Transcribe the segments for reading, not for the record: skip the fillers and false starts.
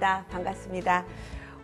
입니다. 반갑습니다.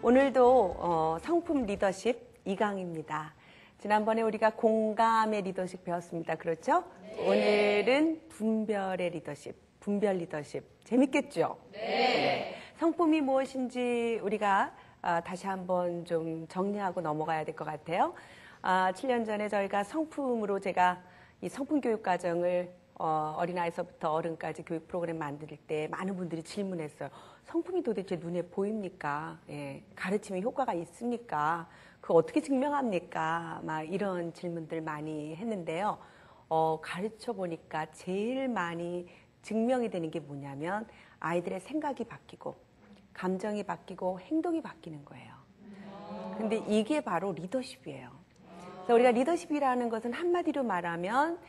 오늘도 성품 리더십 2강입니다. 지난번에 우리가 공감의 리더십 배웠습니다. 그렇죠? 네. 오늘은 분별의 리더십, 분별 리더십. 재밌겠죠? 네. 성품이 무엇인지 우리가 다시 한번 좀 정리하고 넘어가야 될 것 같아요. 7년 전에 저희가 성품으로 제가 이 성품 교육 과정을 어린아이서부터 어른까지 교육 프로그램 만들 때 많은 분들이 질문했어요. 성품이 도대체 눈에 보입니까? 예, 가르치면 효과가 있습니까? 그거 어떻게 증명합니까? 막 이런 질문들 많이 했는데요. 가르쳐 보니까 제일 많이 증명이 되는 게 뭐냐면 아이들의 생각이 바뀌고 감정이 바뀌고 행동이 바뀌는 거예요. 근데 이게 바로 리더십이에요. 그래서 우리가 리더십이라는 것은 한마디로 말하면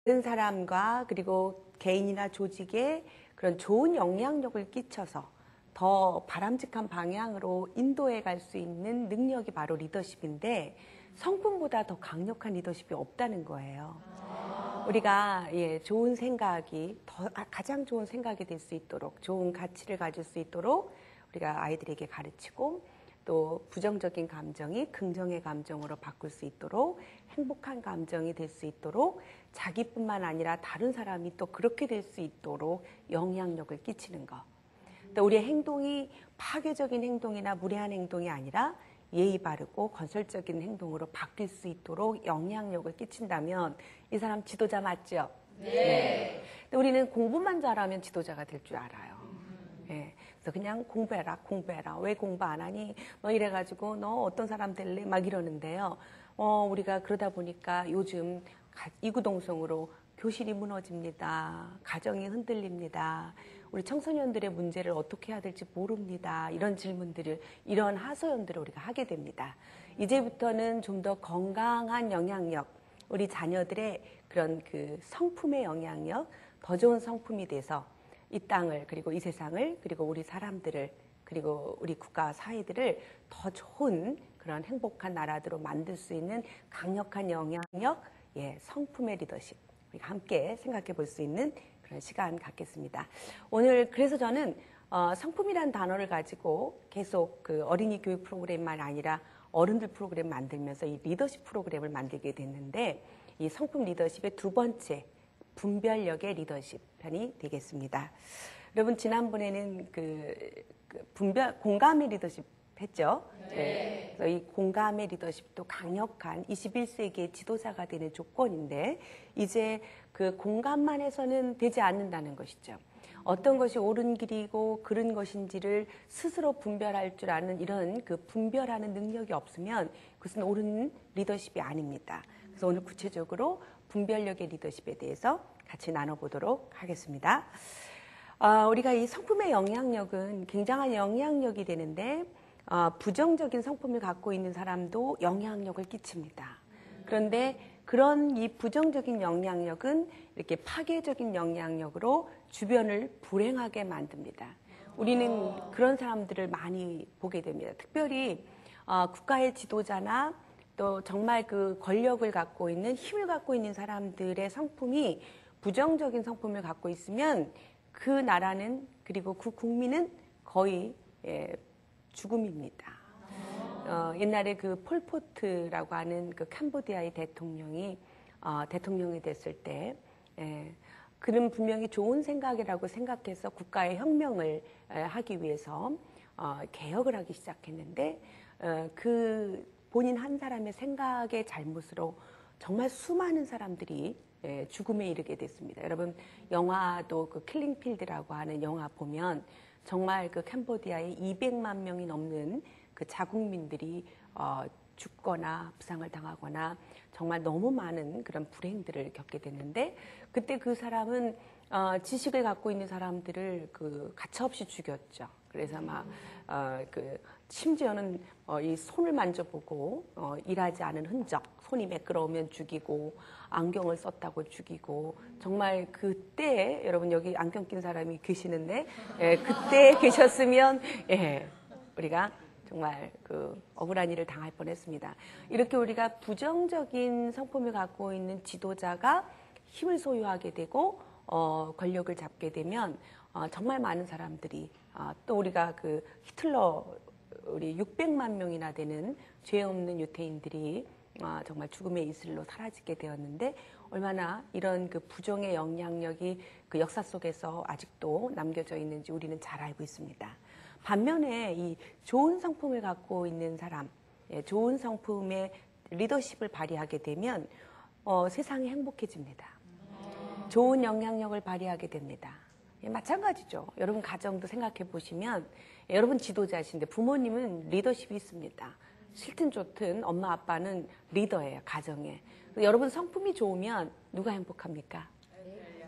다른 사람과 그리고 개인이나 조직에 그런 좋은 영향력을 끼쳐서 더 바람직한 방향으로 인도해 갈 수 있는 능력이 바로 리더십인데 성품보다 더 강력한 리더십이 없다는 거예요. 우리가 좋은 생각이 가장 좋은 생각이 될 수 있도록 좋은 가치를 가질 수 있도록 우리가 아이들에게 가르치고 또 부정적인 감정이 긍정의 감정으로 바꿀 수 있도록 행복한 감정이 될 수 있도록 자기뿐만 아니라 다른 사람이 또 그렇게 될 수 있도록 영향력을 끼치는 것. 또 우리의 행동이 파괴적인 행동이나 무례한 행동이 아니라 예의 바르고 건설적인 행동으로 바뀔 수 있도록 영향력을 끼친다면 이 사람 지도자 맞죠? 네. 근데 우리는 공부만 잘하면 지도자가 될 줄 알아요. 예. 그래서 그냥 공부해라. 왜 공부 안 하니? 너 이래가지고 너 어떤 사람 될래? 막 이러는데요. 우리가 그러다 보니까 요즘 이구동성으로 교실이 무너집니다. 가정이 흔들립니다. 우리 청소년들의 문제를 어떻게 해야 될지 모릅니다. 이런 질문들을, 이런 하소연들을 우리가 하게 됩니다. 이제부터는 좀 더 건강한 영향력, 우리 자녀들의 그런 그 성품의 영향력, 더 좋은 성품이 돼서 이 땅을 그리고 이 세상을 그리고 우리 사람들을 그리고 우리 국가와 사회들을 더 좋은 그런 행복한 나라들로 만들 수 있는 강력한 영향력, 성품의 리더십 우리가 함께 생각해 볼 수 있는 그런 시간 갖겠습니다. 오늘 그래서 저는 성품이라는 단어를 가지고 계속 그 어린이 교육 프로그램만 아니라 어른들 프로그램 만들면서 이 리더십 프로그램을 만들게 됐는데 이 성품 리더십의 두 번째 분별력의 리더십 편이 되겠습니다. 여러분 지난번에는 공감의 리더십 했죠? 네. 그래서 이 공감의 리더십도 강력한 21세기의 지도자가 되는 조건인데 이제 그 공감만 해서는 되지 않는다는 것이죠. 어떤 것이 옳은 길이고 그른 것인지를 스스로 분별할 줄 아는 이런 그 분별하는 능력이 없으면 그것은 옳은 리더십이 아닙니다. 그래서 오늘 구체적으로 분별력의 리더십에 대해서 같이 나눠보도록 하겠습니다. 우리가 이 성품의 영향력은 굉장한 영향력이 되는데 부정적인 성품을 갖고 있는 사람도 영향력을 끼칩니다. 그런데 그런 이 부정적인 영향력은 이렇게 파괴적인 영향력으로 주변을 불행하게 만듭니다. 우리는 그런 사람들을 많이 보게 됩니다. 특별히 국가의 지도자나 또 정말 그 권력을 갖고 있는 힘을 갖고 있는 사람들의 성품이 부정적인 성품을 갖고 있으면 그 나라는 그리고 그 국민은 거의 죽음입니다. 옛날에 그 폴포트라고 하는 그 캄보디아의 대통령이 됐을 때 그는 분명히 좋은 생각이라고 생각해서 국가의 혁명을 하기 위해서 개혁을 하기 시작했는데 그 본인 한 사람의 생각의 잘못으로 정말 수많은 사람들이 죽음에 이르게 됐습니다. 여러분 영화도 그 킬링필드라고 하는 영화 보면 정말 그 캄보디아에 200만 명이 넘는 그 자국민들이 죽거나 부상을 당하거나 정말 너무 많은 그런 불행들을 겪게 됐는데 그때 그 사람은 지식을 갖고 있는 사람들을 그 가차없이 죽였죠. 그래서 심지어는 이 손을 만져보고 일하지 않은 흔적, 손이 매끄러우면 죽이고 안경을 썼다고 죽이고 정말 그때 여러분 여기 안경 낀 사람이 계시는데 그때 계셨으면 우리가 정말 그 억울한 일을 당할 뻔했습니다. 이렇게 우리가 부정적인 성품을 갖고 있는 지도자가 힘을 소유하게 되고 권력을 잡게 되면 정말 많은 사람들이 또 우리가 그 히틀러 우리 600만 명이나 되는 죄 없는 유태인들이 정말 죽음의 이슬로 사라지게 되었는데 얼마나 이런 그 부정의 영향력이 그 역사 속에서 아직도 남겨져 있는지 우리는 잘 알고 있습니다. 반면에 이 좋은 성품을 갖고 있는 사람, 좋은 성품의 리더십을 발휘하게 되면 세상이 행복해집니다. 좋은 영향력을 발휘하게 됩니다. 마찬가지죠. 여러분 가정도 생각해 보시면 여러분 지도자신데 부모님은 리더십이 있습니다. 싫든 좋든 엄마 아빠는 리더예요. 가정에. 여러분 성품이 좋으면 누가 행복합니까?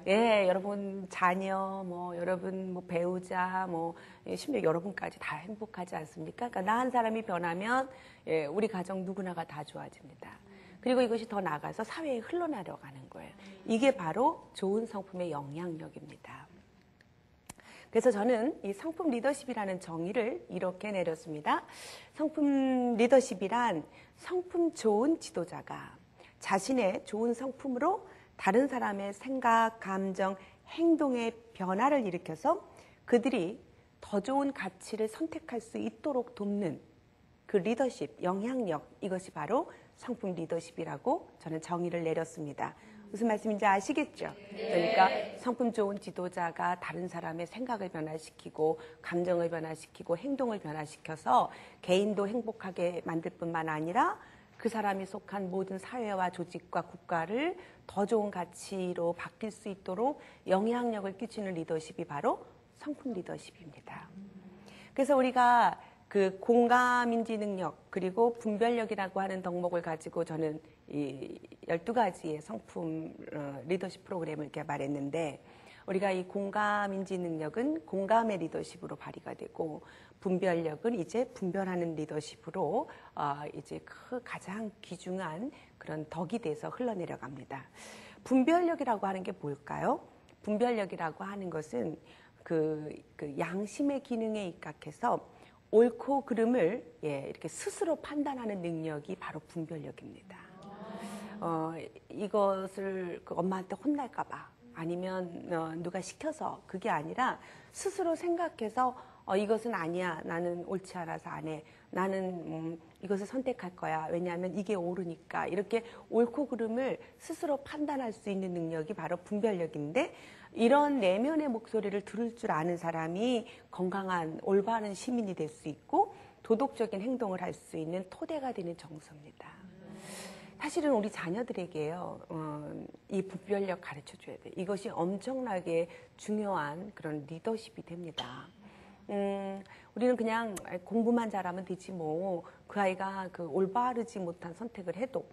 예, 여러분 자녀, 여러분 배우자, 심지어 여러분까지 다 행복하지 않습니까? 그러니까 나 한 사람이 변하면 우리 가정 누구나가 다 좋아집니다. 그리고 이것이 더 나아가서 사회에 흘러내려가는 거예요. 이게 바로 좋은 성품의 영향력입니다. 그래서 저는 이 성품 리더십이라는 정의를 이렇게 내렸습니다. 성품 리더십이란 성품 좋은 지도자가 자신의 좋은 성품으로 다른 사람의 생각, 감정, 행동의 변화를 일으켜서 그들이 더 좋은 가치를 선택할 수 있도록 돕는 그 리더십, 영향력, 이것이 바로 성품 리더십이라고 저는 정의를 내렸습니다. 무슨 말씀인지 아시겠죠? 그러니까 성품 좋은 지도자가 다른 사람의 생각을 변화시키고 감정을 변화시키고 행동을 변화시켜서 개인도 행복하게 만들 뿐만 아니라 그 사람이 속한 모든 사회와 조직과 국가를 더 좋은 가치로 바뀔 수 있도록 영향력을 끼치는 리더십이 바로 성품 리더십입니다. 그래서 우리가 그 공감인지 능력 그리고 분별력이라고 하는 덕목을 가지고 저는 이 12가지의 성품 리더십 프로그램을 개발했는데 우리가 이 공감인지 능력은 공감의 리더십으로 발휘가 되고 분별력은 이제 분별하는 리더십으로 이제 그 가장 귀중한 그런 덕이 돼서 흘러내려갑니다. 분별력이라고 하는 게 뭘까요? 분별력이라고 하는 것은 그 양심의 기능에 입각해서 옳고 그름을 이렇게 스스로 판단하는 능력이 바로 분별력입니다. 이것을 그 엄마한테 혼날까봐 아니면 누가 시켜서 그게 아니라 스스로 생각해서 이것은 아니야. 나는 옳지 않아서 안 해. 나는 이것을 선택할 거야. 왜냐하면 이게 옳으니까. 이렇게 옳고 그름을 스스로 판단할 수 있는 능력이 바로 분별력인데 이런 내면의 목소리를 들을 줄 아는 사람이 건강한 올바른 시민이 될 수 있고 도덕적인 행동을 할 수 있는 토대가 되는 정서입니다. 사실은 우리 자녀들에게요, 이 분별력 가르쳐 줘야 돼요. 이것이 엄청나게 중요한 그런 리더십이 됩니다. 우리는 그냥 공부만 잘하면 되지 그 아이가 그 올바르지 못한 선택을 해도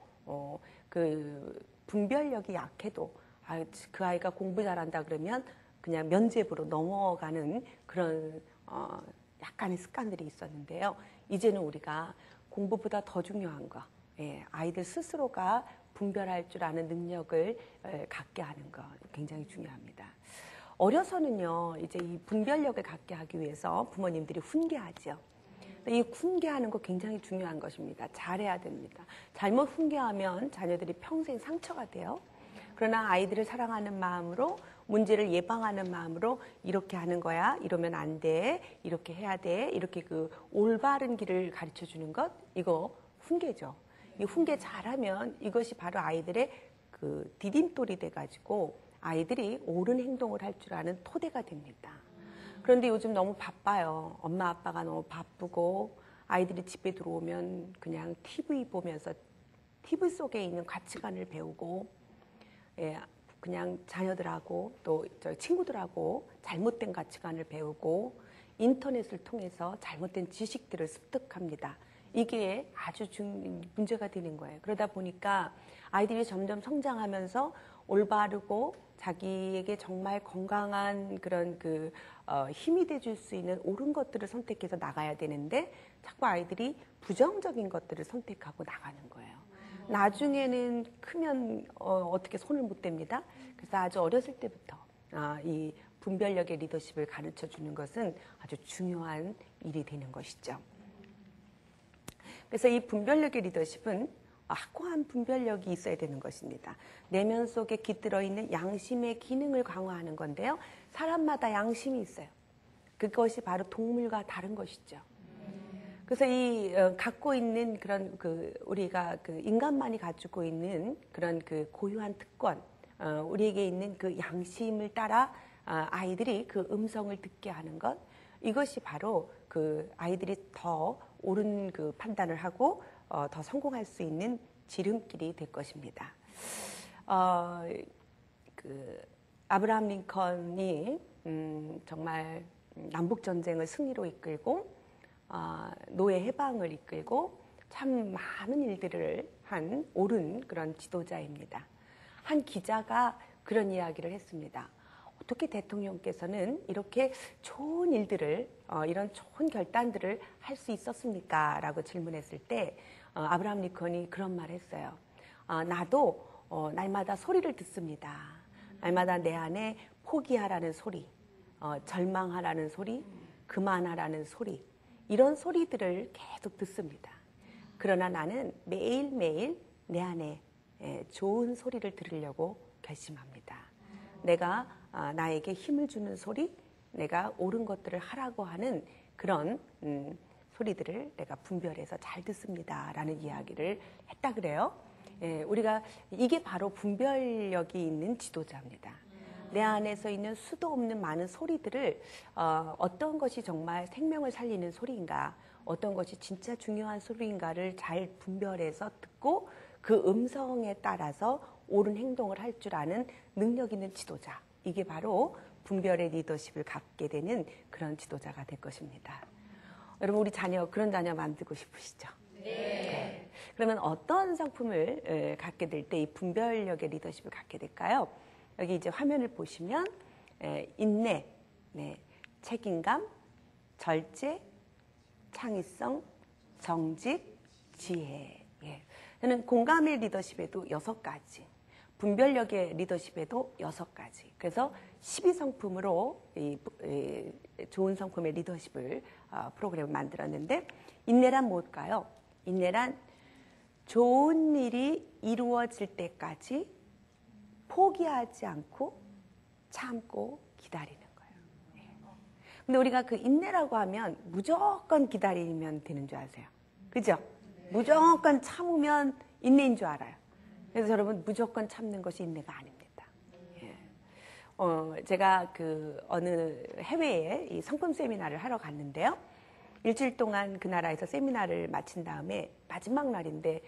그 분별력이 약해도 그 아이가 공부 잘한다 그러면 그냥 면죄부로 넘어가는 그런 약간의 습관들이 있었는데요. 이제는 우리가 공부보다 더 중요한 거, 아이들 스스로가 분별할 줄 아는 능력을 갖게 하는 거 굉장히 중요합니다. 어려서는요, 이제 이 분별력을 갖게 하기 위해서 부모님들이 훈계하죠. 이 훈계하는 거 굉장히 중요한 것입니다. 잘해야 됩니다. 잘못 훈계하면 자녀들이 평생 상처가 돼요. 그러나 아이들을 사랑하는 마음으로 문제를 예방하는 마음으로 이렇게 하는 거야, 이러면 안 돼, 이렇게 해야 돼, 이렇게 그 올바른 길을 가르쳐 주는 것, 이거 훈계죠. 이 훈계 잘하면 이것이 바로 아이들의 그 디딤돌이 돼가지고 아이들이 옳은 행동을 할 줄 아는 토대가 됩니다. 그런데 요즘 너무 바빠요. 엄마 아빠가 너무 바쁘고 아이들이 집에 들어오면 그냥 TV 보면서 TV 속에 있는 가치관을 배우고 그냥 자녀들하고 또 저희 친구들하고 잘못된 가치관을 배우고 인터넷을 통해서 잘못된 지식들을 습득합니다. 이게 아주 문제가 되는 거예요. 그러다 보니까 아이들이 점점 성장하면서 올바르고 자기에게 정말 건강한 그런 힘이 돼줄 수 있는 옳은 것들을 선택해서 나가야 되는데 자꾸 아이들이 부정적인 것들을 선택하고 나가는 거예요. 나중에는 크면 어떻게 손을 못 댑니다. 그래서 아주 어렸을 때부터 이 분별력의 리더십을 가르쳐 주는 것은 아주 중요한 일이 되는 것이죠. 그래서 이 분별력의 리더십은 확고한 분별력이 있어야 되는 것입니다. 내면 속에 깃들어 있는 양심의 기능을 강화하는 건데요. 사람마다 양심이 있어요. 그것이 바로 동물과 다른 것이죠. 그래서 이 갖고 있는 그런 우리가 인간만이 가지고 있는 그런 고유한 특권, 우리에게 있는 그 양심을 따라 아이들이 그 음성을 듣게 하는 것, 이것이 바로 아이들이 더 옳은 판단을 하고 더 성공할 수 있는 지름길이 될 것입니다. 아브라함 링컨이 정말 남북 전쟁을 승리로 이끌고 노예 해방을 이끌고 참 많은 일들을 한 옳은 그런 지도자입니다. 한 기자가 그런 이야기를 했습니다. 어떻게 대통령께서는 이렇게 좋은 일들을 이런 좋은 결단들을 할 수 있었습니까? 라고 질문했을 때 아브라함 링컨이 그런 말을 했어요. 나도 날마다 소리를 듣습니다. 날마다 내 안에 포기하라는 소리, 절망하라는 소리, 그만하라는 소리, 이런 소리들을 계속 듣습니다. 그러나 나는 매일매일 내 안에 좋은 소리를 들으려고 결심합니다. 내가 나에게 힘을 주는 소리, 내가 옳은 것들을 하라고 하는 그런 소리들을 내가 분별해서 잘 듣습니다. 라는 이야기를 했다 그래요. 우리가 이게 바로 분별력이 있는 지도자입니다. 내 안에서 있는 수도 없는 많은 소리들을 어떤 것이 정말 생명을 살리는 소리인가, 어떤 것이 진짜 중요한 소리인가를 잘 분별해서 듣고 그 음성에 따라서 옳은 행동을 할 줄 아는 능력 있는 지도자, 이게 바로 분별의 리더십을 갖게 되는 그런 지도자가 될 것입니다. 여러분, 우리 자녀, 그런 자녀 만들고 싶으시죠? 네. 그러면 어떤 성품을 갖게 될 때 이 분별력의 리더십을 갖게 될까요? 여기 이제 화면을 보시면 인내, 책임감, 절제, 창의성, 정직, 지혜. 저는 공감의 리더십에도 6가지, 분별력의 리더십에도 6가지. 그래서 12성품으로 좋은 성품의 리더십을 프로그램을 만들었는데, 인내란 뭘까요? 인내란 좋은 일이 이루어질 때까지 포기하지 않고 참고 기다리는 거예요. 근데 우리가 그 인내라고 하면 무조건 기다리면 되는 줄 아세요? 그죠? 무조건 참으면 인내인 줄 알아요. 그래서 여러분, 무조건 참는 것이 인내가 아닙니다. 제가 어느 해외에 이 성품 세미나를 하러 갔는데요. 일주일 동안 그 나라에서 세미나를 마친 다음에 마지막 날인데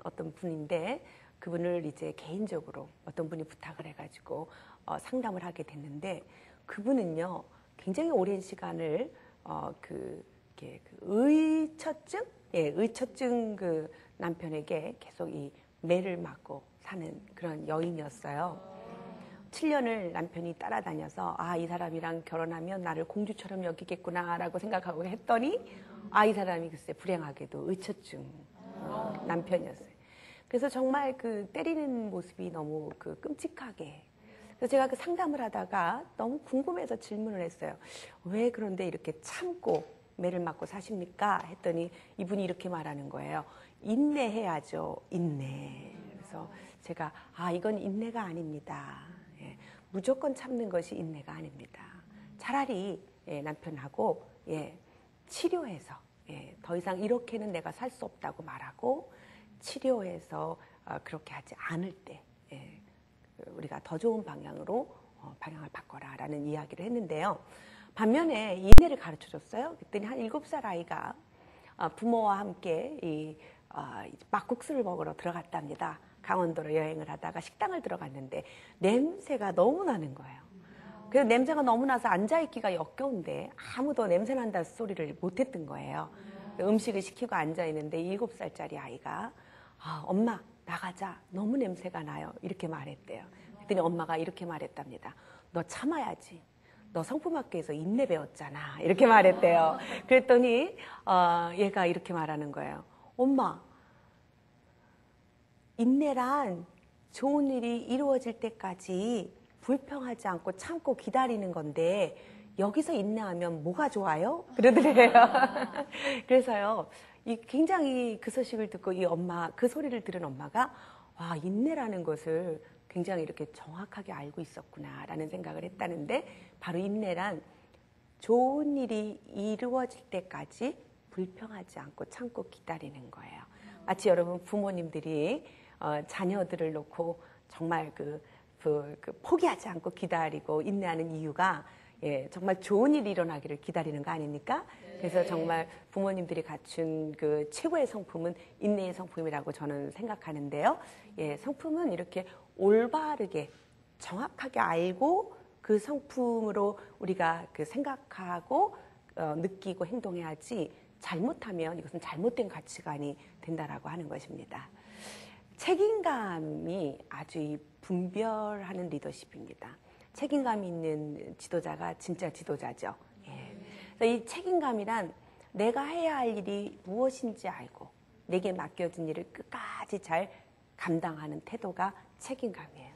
어떤 분인데 그분을 이제 개인적으로 어떤 분이 부탁을 해가지고 상담을 하게 됐는데, 그분은요 굉장히 오랜 시간을 의처증, 의처증 남편에게 계속 이 매를 맞고 사는 그런 여인이었어요. 7년을 남편이 따라다녀서 이 사람이랑 결혼하면 나를 공주처럼 여기겠구나라고 생각하고 했더니 이 사람이 글쎄 불행하게도 의처증 남편이었어요. 그래서 정말 때리는 모습이 너무 끔찍하게. 그래서 제가 상담을 하다가 너무 궁금해서 질문을 했어요. 왜 그런데 이렇게 참고 매를 맞고 사십니까? 했더니 이분이 이렇게 말하는 거예요. 인내해야죠. 인내. 그래서 제가 이건 인내가 아닙니다. 무조건 참는 것이 인내가 아닙니다. 차라리 남편하고 치료해서 더 이상 이렇게는 내가 살 수 없다고 말하고 치료해서 그렇게 하지 않을 때 우리가 더 좋은 방향으로 방향을 바꿔라라는 이야기를 했는데요. 반면에 인내를 가르쳐줬어요. 그랬더니 한 7살 아이가 부모와 함께 막국수를 먹으러 들어갔답니다. 강원도로 여행을 하다가 식당을 들어갔는데 냄새가 너무 나는 거예요. 그래서 냄새가 너무 나서 앉아있기가 역겨운데 아무도 냄새 난다는 소리를 못했던 거예요. 음식을 시키고 앉아있는데 7살짜리 아이가 엄마 나가자, 너무 냄새가 나요, 이렇게 말했대요. 그랬더니 엄마가 이렇게 말했답니다. 너 참아야지, 너 성품학교에서 인내 배웠잖아, 이렇게 말했대요. 그랬더니 얘가 이렇게 말하는 거예요. 엄마, 인내란 좋은 일이 이루어질 때까지 불평하지 않고 참고 기다리는 건데 여기서 인내하면 뭐가 좋아요? 그러더래요. 그래서요, 굉장히 그 소식을 듣고 그 소리를 들은 엄마가 인내라는 것을 굉장히 이렇게 정확하게 알고 있었구나라는 생각을 했다는데, 바로 인내란 좋은 일이 이루어질 때까지 불평하지 않고 참고 기다리는 거예요. 마치 여러분 부모님들이 자녀들을 놓고 정말 그 포기하지 않고 기다리고 인내하는 이유가 정말 좋은 일이 일어나기를 기다리는 거 아닙니까? 그래서 정말 부모님들이 갖춘 그 최고의 성품은 인내의 성품이라고 저는 생각하는데요. 성품은 이렇게 올바르게 정확하게 알고 그 성품으로 우리가 그 생각하고 느끼고 행동해야지 잘못하면 이것은 잘못된 가치관이 된다라고 하는 것입니다. 책임감이 아주 이 분별하는 리더십입니다. 책임감이 있는 지도자가 진짜 지도자죠. 그래서 이 책임감이란 내가 해야 할 일이 무엇인지 알고 내게 맡겨진 일을 끝까지 잘 감당하는 태도가 책임감이에요.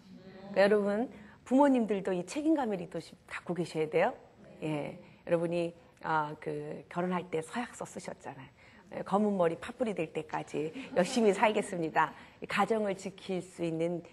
그러니까 여러분 부모님들도 이 책임감의 리더십 갖고 계셔야 돼요. 여러분이 결혼할 때 서약서 쓰셨잖아요. 검은 머리 파뿌리 될 때까지 열심히 살겠습니다. 가정을 지킬 수 있는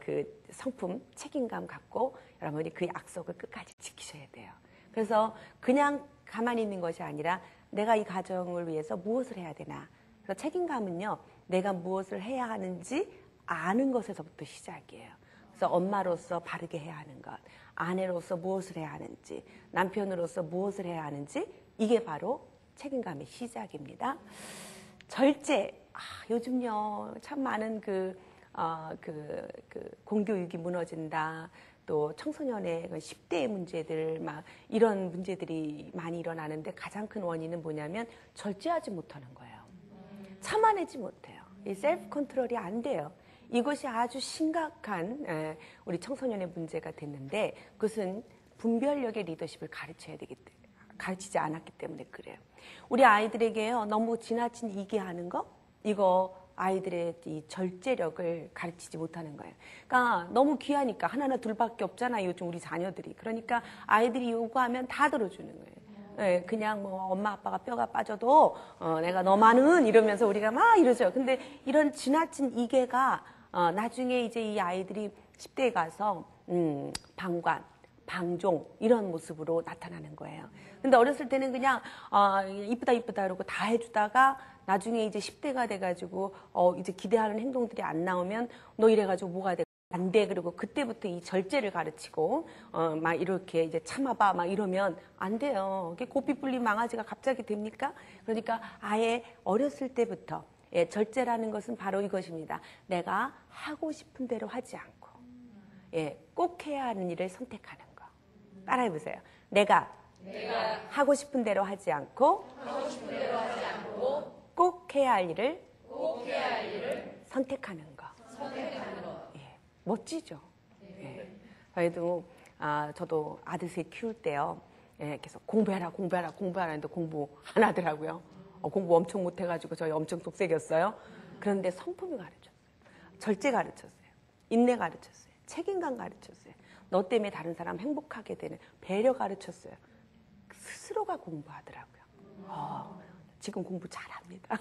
그 성품, 책임감 갖고 여러분이 그 약속을 끝까지 지키셔야 돼요. 그래서 그냥 가만히 있는 것이 아니라 내가 이 가정을 위해서 무엇을 해야 되나. 그래서 책임감은요, 내가 무엇을 해야 하는지 아는 것에서부터 시작이에요. 그래서 엄마로서 바르게 해야 하는 것, 아내로서 무엇을 해야 하는지, 남편으로서 무엇을 해야 하는지, 이게 바로 책임감의 시작입니다. 절제. 요즘요, 참 많은 공교육이 무너진다. 또 청소년의 10대의 문제들, 이런 문제들이 많이 일어나는데 가장 큰 원인은 뭐냐면 절제하지 못하는 거예요. 참아내지 못해요. 이 셀프 컨트롤이 안 돼요. 이것이 아주 심각한 우리 청소년의 문제가 됐는데 그것은 분별력의 리더십을 가르치지 않았기 때문에 그래요. 우리 아이들에게요, 너무 지나친 이기하는 거, 이거 아이들의 이 절제력을 가르치지 못하는 거예요. 그러니까 너무 귀하니까 하나나 둘밖에 없잖아요, 요즘 우리 자녀들이. 그러니까 아이들이 요구하면 다 들어주는 거예요. 그냥 뭐 엄마 아빠가 뼈가 빠져도 내가 너만은 이러면서 우리가 막 이러죠. 근데 이런 지나친 이계가 나중에 이제 이 아이들이 10대에 가서 방관, 방종 이런 모습으로 나타나는 거예요. 근데 어렸을 때는 그냥 이쁘다 그러고 다 해주다가 나중에 이제 10대가 돼가지고 이제 기대하는 행동들이 안 나오면 너 이래가지고 뭐가 돼? 안 돼. 그리고 그때부터 이 절제를 가르치고 막 이렇게 이제 참아봐 막 이러면 안 돼요. 고삐 뿔린 망아지가 갑자기 됩니까? 그러니까 아예 어렸을 때부터 절제라는 것은 바로 이것입니다. 내가 하고 싶은 대로 하지 않고 꼭 해야 하는 일을 선택하는 거. 따라해보세요. 내가 하고 싶은 대로 하지 않고 꼭 해야 할 일을 선택하는 거. 멋지죠? 저도 아들 셋 키울 때요. 계속 공부해라 했는데 공부 안 하더라고요. 공부 엄청 못해가지고 저희 엄청 속색이었어요. 그런데 성품을 가르쳤어요. 절제 가르쳤어요. 인내 가르쳤어요. 책임감 가르쳤어요. 너 때문에 다른 사람 행복하게 되는 배려 가르쳤어요. 스스로가 공부하더라고요. 지금 공부 잘합니다.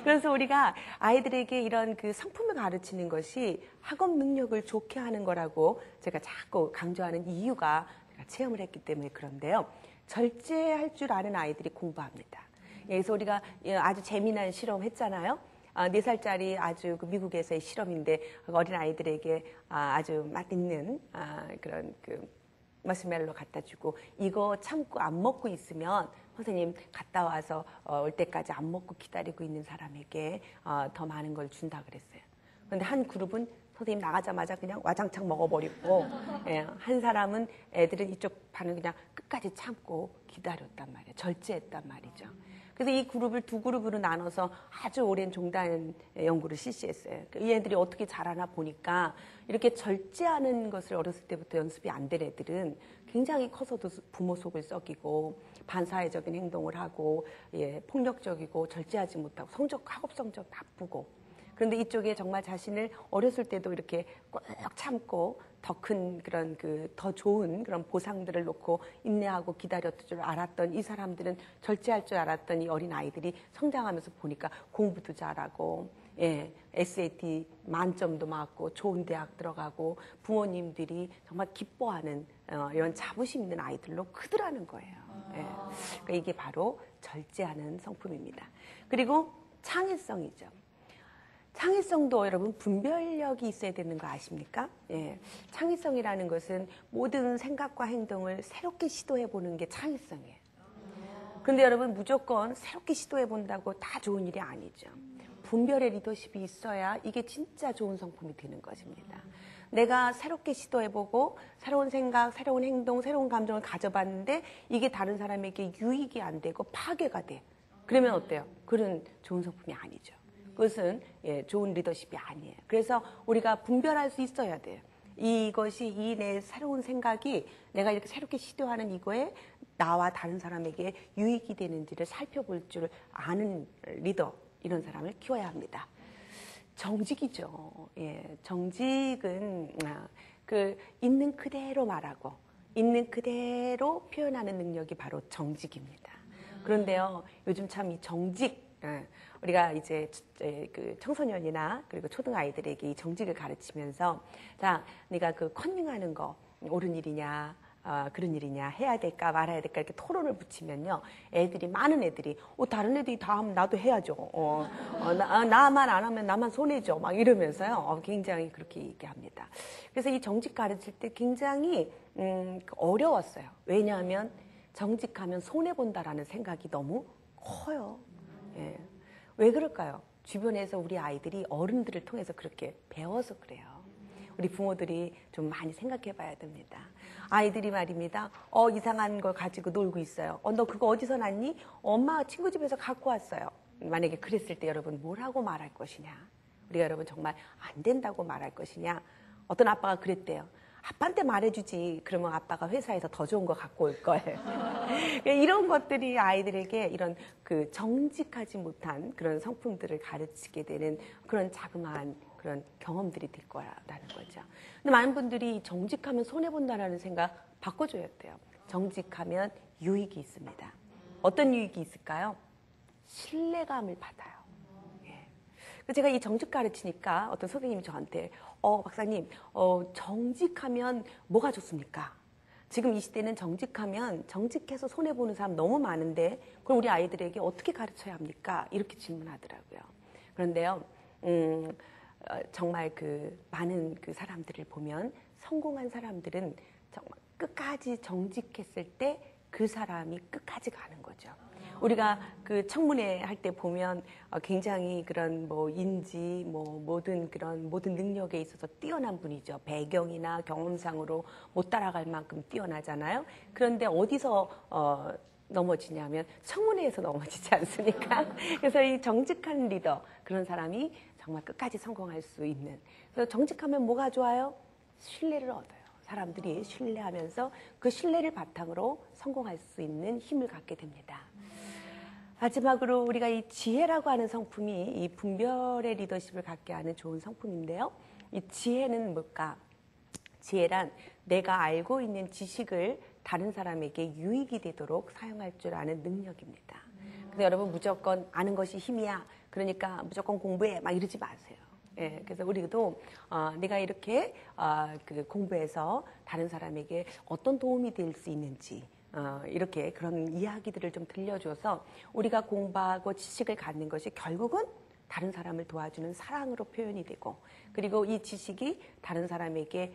그래서 우리가 아이들에게 이런 그 성품을 가르치는 것이 학업 능력을 좋게 하는 거라고 제가 자꾸 강조하는 이유가 제가 체험을 했기 때문에 그런데요. 절제할 줄 아는 아이들이 공부합니다. 그래서 우리가 아주 재미난 실험 했잖아요. 4살짜리 아주 그 미국에서의 실험인데 어린 아이들에게 아주 맛있는 그런 그 머시멜로 갖다 주고 이거 참고 안 먹고 있으면 선생님 갔다 와서 올 때까지 안 먹고 기다리고 있는 사람에게 더 많은 걸 준다 그랬어요. 그런데 한 그룹은 선생님 나가자마자 그냥 와장창 먹어버리고 한 사람은 애들은 이쪽 반을 그냥 끝까지 참고 기다렸단 말이에요. 절제했단 말이죠. 그래서 이 그룹을 두 그룹으로 나눠서 아주 오랜 종단 연구를 실시했어요. 이 애들이 어떻게 자라나 보니까 이렇게 절제하는 것을 어렸을 때부터 연습이 안 된 애들은 굉장히 커서도 부모 속을 썩이고 반사회적인 행동을 하고 폭력적이고 절제하지 못하고 학업 성적 나쁘고 그런데 이쪽에 정말 자신을 어렸을 때도 이렇게 꼭 참고 더 큰 그런 더 좋은 그런 보상들을 놓고 인내하고 기다렸을 줄 알았던 이 사람들은 절제할 줄 알았던 이 어린 아이들이 성장하면서 보니까 공부도 잘하고 SAT 만점도 맞고 좋은 대학 들어가고 부모님들이 정말 기뻐하는 이런 자부심 있는 아이들로 크더라는 거예요. 예. 그러니까 이게 바로 절제하는 성품입니다. 그리고 창의성이죠. 창의성도 여러분 분별력이 있어야 되는 거 아십니까? 예. 창의성이라는 것은 모든 생각과 행동을 새롭게 시도해 보는 게 창의성이에요. 그런데 여러분 무조건 새롭게 시도해 본다고 다 좋은 일이 아니죠. 분별의 리더십이 있어야 이게 진짜 좋은 성품이 되는 것입니다. 내가 새롭게 시도해보고 새로운 생각, 새로운 행동, 새로운 감정을 가져봤는데 이게 다른 사람에게 유익이 안 되고 파괴가 돼. 그러면 어때요? 그런 좋은 성품이 아니죠. 그것은 좋은 리더십이 아니에요. 그래서 우리가 분별할 수 있어야 돼요. 이것이 이 내 새로운 생각이 내가 이렇게 새롭게 시도하는 이거에 나와 다른 사람에게 유익이 되는지를 살펴볼 줄 아는 리더, 이런 사람을 키워야 합니다. 정직이죠. 예, 정직은 있는 그대로 말하고 있는 그대로 표현하는 능력이 바로 정직입니다. 그런데요, 요즘 참 이 정직, 우리가 이제 그 청소년이나 그리고 초등 아이들에게 이 정직을 가르치면서 자, 네가 그 컨닝하는 거 옳은 일이냐, 그런 일이냐, 해야 될까 말아야 될까 이렇게 토론을 붙이면요, 많은 애들이 다른 애들이 다 하면 나도 해야죠. 나만 안 하면 나만 손해죠. 막 이러면서요, 굉장히 그렇게 얘기합니다. 그래서 이 정직 가르칠 때 굉장히 어려웠어요. 왜냐하면 정직하면 손해 본다라는 생각이 너무 커요. 예. 왜 그럴까요? 주변에서 우리 아이들이 어른들을 통해서 그렇게 배워서 그래요. 우리 부모들이 좀 많이 생각해 봐야 됩니다. 아이들이 말입니다. 이상한 걸 가지고 놀고 있어요. 너 그거 어디서 났니? 엄마가 친구 집에서 갖고 왔어요. 만약에 그랬을 때 여러분 뭐라고 말할 것이냐? 우리가 여러분 정말 안 된다고 말할 것이냐? 어떤 아빠가 그랬대요. 아빠한테 말해주지. 그러면 아빠가 회사에서 더 좋은 거 갖고 올 거예요. 이런 것들이 아이들에게 이런 그 정직하지 못한 그런 성품들을 가르치게 되는 그런 자그마한 그런 경험들이 될 거라는 거죠. 근데 많은 분들이 정직하면 손해본다라는 생각 바꿔줘야 돼요. 정직하면 유익이 있습니다. 어떤 유익이 있을까요? 신뢰감을 받아요. 예. 제가 이 정직 가르치니까 어떤 선생님이 저한테 박사님, 정직하면 뭐가 좋습니까? 지금 이 시대는 정직해서 손해보는 사람 너무 많은데 그럼 우리 아이들에게 어떻게 가르쳐야 합니까? 이렇게 질문하더라고요. 그런데요, 정말 많은 사람들을 보면 성공한 사람들은 정말 끝까지 정직했을 때 그 사람이 끝까지 가는 거죠. 우리가 청문회 할 때 보면 굉장히 그런 인지 모든 능력에 있어서 뛰어난 분이죠. 배경이나 경험상으로 못 따라갈 만큼 뛰어나잖아요. 그런데 어디서 넘어지냐면 청문회에서 넘어지지 않습니까? 그래서 이 정직한 리더, 그런 사람이 정말 끝까지 성공할 수 있는. 그래서 정직하면 뭐가 좋아요? 신뢰를 얻어요. 사람들이 신뢰하면서 그 신뢰를 바탕으로 성공할 수 있는 힘을 갖게 됩니다. 마지막으로 우리가 이 지혜라고 하는 성품이 이 분별의 리더십을 갖게 하는 좋은 성품인데요. 이 지혜는 뭘까? 지혜란 내가 알고 있는 지식을 다른 사람에게 유익이 되도록 사용할 줄 아는 능력입니다. 근데 여러분 무조건 아는 것이 힘이야. 그러니까 무조건 공부해. 막 이러지 마세요. 예, 그래서 우리도 내가 이렇게 공부해서 다른 사람에게 어떤 도움이 될 수 있는지 이렇게 그런 이야기들을 좀 들려줘서 우리가 공부하고 지식을 갖는 것이 결국은 다른 사람을 도와주는 사랑으로 표현이 되고 그리고 이 지식이 다른 사람에게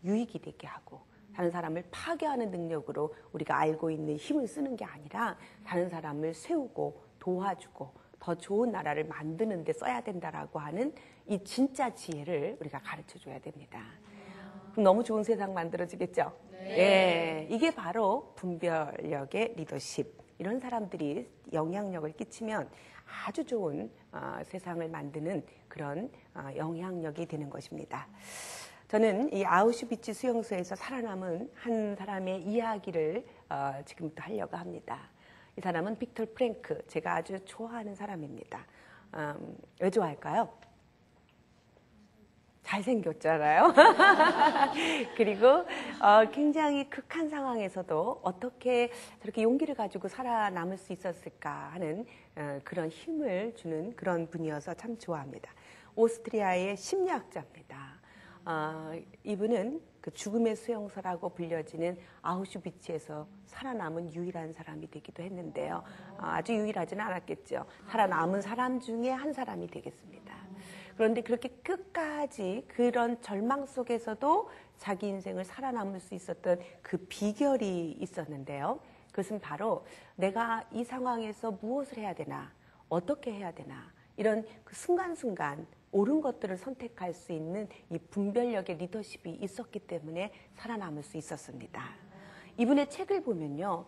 유익이 되게 하고 다른 사람을 파괴하는 능력으로 우리가 알고 있는 힘을 쓰는 게 아니라 다른 사람을 세우고 도와주고 더 좋은 나라를 만드는 데 써야 된다라고 하는 이 진짜 지혜를 우리가 가르쳐줘야 됩니다. 그럼 너무 좋은 세상 만들어지겠죠? 네. 이게 바로 분별력의 리더십. 이런 사람들이 영향력을 끼치면 아주 좋은 세상을 만드는 그런 영향력이 되는 것입니다. 저는 이 아우슈비츠 수용소에서 살아남은 한 사람의 이야기를 지금부터 하려고 합니다. 이 사람은 빅터 프랭크, 제가 아주 좋아하는 사람입니다. 왜 좋아할까요? 잘생겼잖아요. 그리고 굉장히 극한 상황에서도 어떻게 저렇게 용기를 가지고 살아남을 수 있었을까 하는 그런 힘을 주는 그런 분이어서 참 좋아합니다. 오스트리아의 심리학자입니다. 이분은 그 죽음의 수용소라고 불려지는 아우슈비츠에서 살아남은 유일한 사람이 되기도 했는데요. 아주 유일하지는 않았겠죠. 살아남은 사람 중에 한 사람이 되겠습니다. 그런데 그렇게 끝까지 그런 절망 속에서도 자기 인생을 살아남을 수 있었던 그 비결이 있었는데요. 그것은 바로 내가 이 상황에서 무엇을 해야 되나, 어떻게 해야 되나, 이런 그 순간순간 옳은 것들을 선택할 수 있는 이 분별력의 리더십이 있었기 때문에 살아남을 수 있었습니다. 이분의 책을 보면요,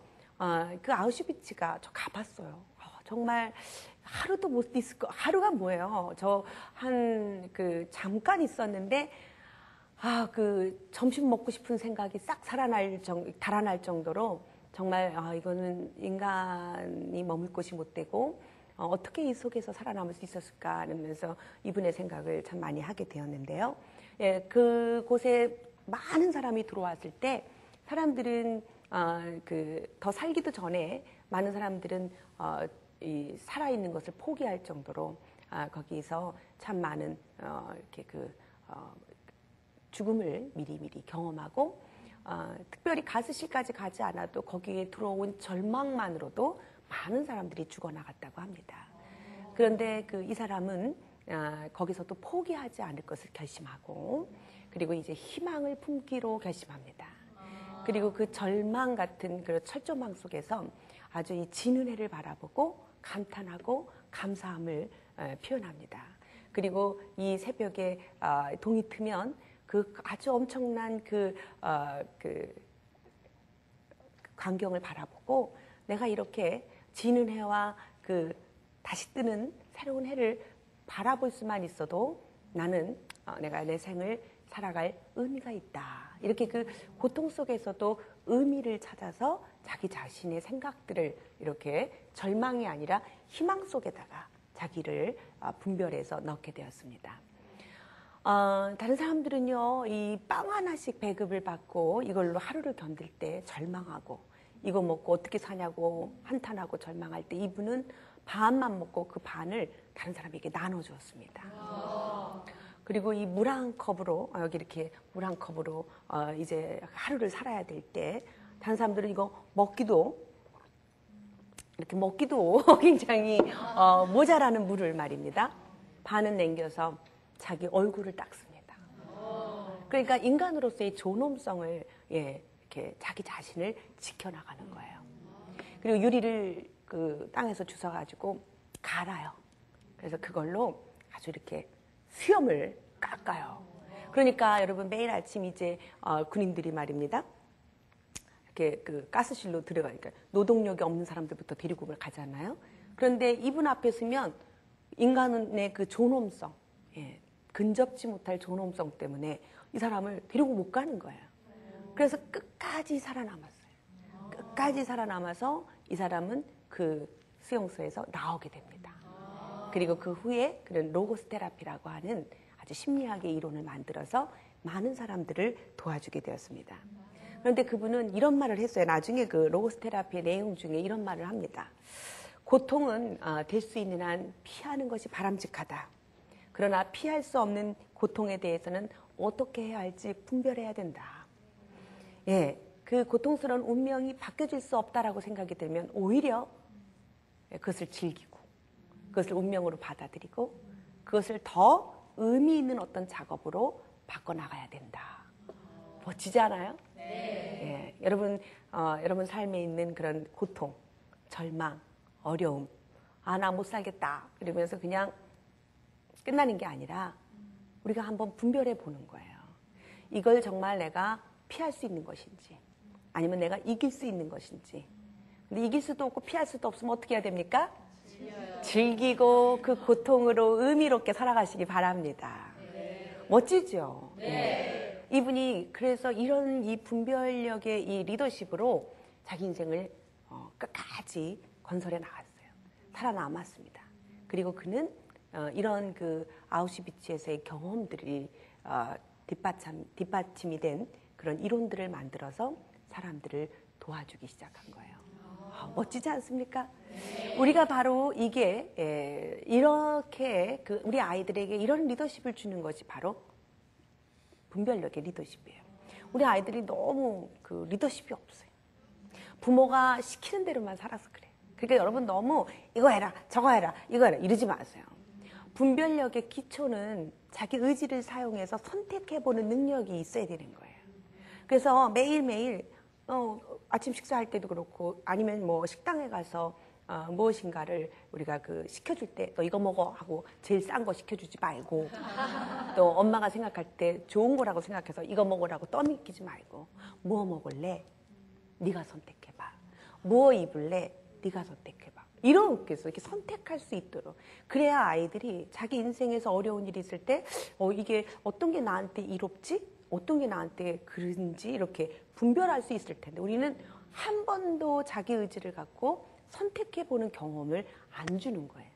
그 아우슈비츠가 저 가봤어요. 정말 하루도 못 있을 거. 하루가 뭐예요? 저 한 그 잠깐 있었는데 그 점심 먹고 싶은 생각이 싹 달아날 정도로 정말 이거는 인간이 머물 곳이 못 되고 어떻게 이 속에서 살아남을 수 있었을까 하면서 이분의 생각을 참 많이 하게 되었는데요. 예, 그곳에 많은 사람이 들어왔을 때 사람들은 더 살기도 전에 많은 사람들은 이 살아있는 것을 포기할 정도로 거기서 참 많은 이렇게 죽음을 미리미리 경험하고 특별히 가스실까지 가지 않아도 거기에 들어온 절망만으로도 많은 사람들이 죽어나갔다고 합니다. 그런데 이 사람은 거기서도 포기하지 않을 것을 결심하고 그리고 이제 희망을 품기로 결심합니다. 그리고 그 절망 같은 그런 철조망 속에서 아주 이 지는 해를 바라보고 감탄하고 감사함을 표현합니다. 그리고 이 새벽에 동이 트면 그 아주 엄청난 그 광경을 바라보고 내가 이렇게 지는 해와 그 다시 뜨는 새로운 해를 바라볼 수만 있어도 나는 내가 내 생을 살아갈 의미가 있다. 이렇게 그 고통 속에서도 의미를 찾아서 자기 자신의 생각들을 이렇게 절망이 아니라 희망 속에다가 자기를 분별해서 넣게 되었습니다. 다른 사람들은요, 이 빵 하나씩 배급을 받고 이걸로 하루를 견딜 때 절망하고 이거 먹고 어떻게 사냐고 한탄하고 절망할 때 이분은 반만 먹고 그 반을 다른 사람에게 나눠주었습니다. 그리고 이 물 한 컵으로 여기 이렇게 물 한 컵으로 이제 하루를 살아야 될 때 다른 사람들은 이거 먹기도 굉장히 모자라는 물을 말입니다. 반은 남겨서 자기 얼굴을 닦습니다. 그러니까 인간으로서의 존엄성을 이렇게 자기 자신을 지켜나가는 거예요. 그리고 유리를 그 땅에서 주워가지고 갈아요. 그래서 그걸로 아주 이렇게 수염을 깎아요. 그러니까 여러분 매일 아침 이제 군인들이 말입니다. 이렇게 그 가스실로 들어가니까 노동력이 없는 사람들부터 데리고 가잖아요. 그런데 이분 앞에 서면 인간의 그 존엄성, 근접지 못할 존엄성 때문에 이 사람을 데리고 못 가는 거예요. 그래서 끝까지 살아남았어요. 끝까지 살아남아서 이 사람은 그 수용소에서 나오게 됩니다. 그리고 그 후에 그런 로고스 테라피라고 하는 아주 심리학의 이론을 만들어서 많은 사람들을 도와주게 되었습니다. 그런데 그분은 이런 말을 했어요. 나중에 그 로고스 테라피의 내용 중에 이런 말을 합니다. 고통은 될 수 있는 한 피하는 것이 바람직하다. 그러나 피할 수 없는 고통에 대해서는 어떻게 해야 할지 분별해야 된다. 그 고통스러운 운명이 바뀌어질 수 없다라고 생각이 들면 오히려 그것을 즐기고 그것을 운명으로 받아들이고 그것을 더 의미 있는 어떤 작업으로 바꿔나가야 된다. 멋지지 않아요? 네. 여러분 삶에 있는 그런 고통, 절망, 어려움, 나 못 살겠다 이러면서 그냥 끝나는 게 아니라 우리가 한번 분별해 보는 거예요. 이걸 정말 내가 피할 수 있는 것인지 아니면 내가 이길 수 있는 것인지. 근데 이길 수도 없고 피할 수도 없으면 어떻게 해야 됩니까? 즐기고 그 고통으로 의미롭게 살아가시기 바랍니다. 멋지죠? 네. 이분이 그래서 이런 이 분별력의 이 리더십으로 자기 인생을 끝까지 건설해 나갔어요. 살아남았습니다. 그리고 그는 이런 그 아우슈비츠에서의 경험들이 뒷받침이 된 그런 이론들을 만들어서 사람들을 도와주기 시작한 거예요. 멋지지 않습니까? 우리가 바로 이게 이렇게 우리 아이들에게 이런 리더십을 주는 것이 바로 분별력의 리더십이에요. 우리 아이들이 너무 그 리더십이 없어요. 부모가 시키는 대로만 살아서 그래요. 그러니까 여러분 너무 이거 해라, 저거 해라, 이거 해라 이러지 마세요. 분별력의 기초는 자기 의지를 사용해서 선택해보는 능력이 있어야 되는 거예요. 그래서 매일매일 아침 식사할 때도 그렇고 아니면 뭐 식당에 가서 무엇인가를 우리가 그 시켜줄 때 너 이거 먹어 하고 제일 싼 거 시켜주지 말고 또 엄마가 생각할 때 좋은 거라고 생각해서 이거 먹으라고 떠밀키지 말고 뭐 먹을래? 네가 선택해봐. 뭐 입을래? 네가 선택해봐. 이렇게 해서 이렇게 선택할 수 있도록 그래야 아이들이 자기 인생에서 어려운 일이 있을 때 이게 어떤 게 나한테 이롭지? 어떤 게 나한테 그런지 이렇게 분별할 수 있을 텐데 우리는 한 번도 자기 의지를 갖고 선택해보는 경험을 안 주는 거예요.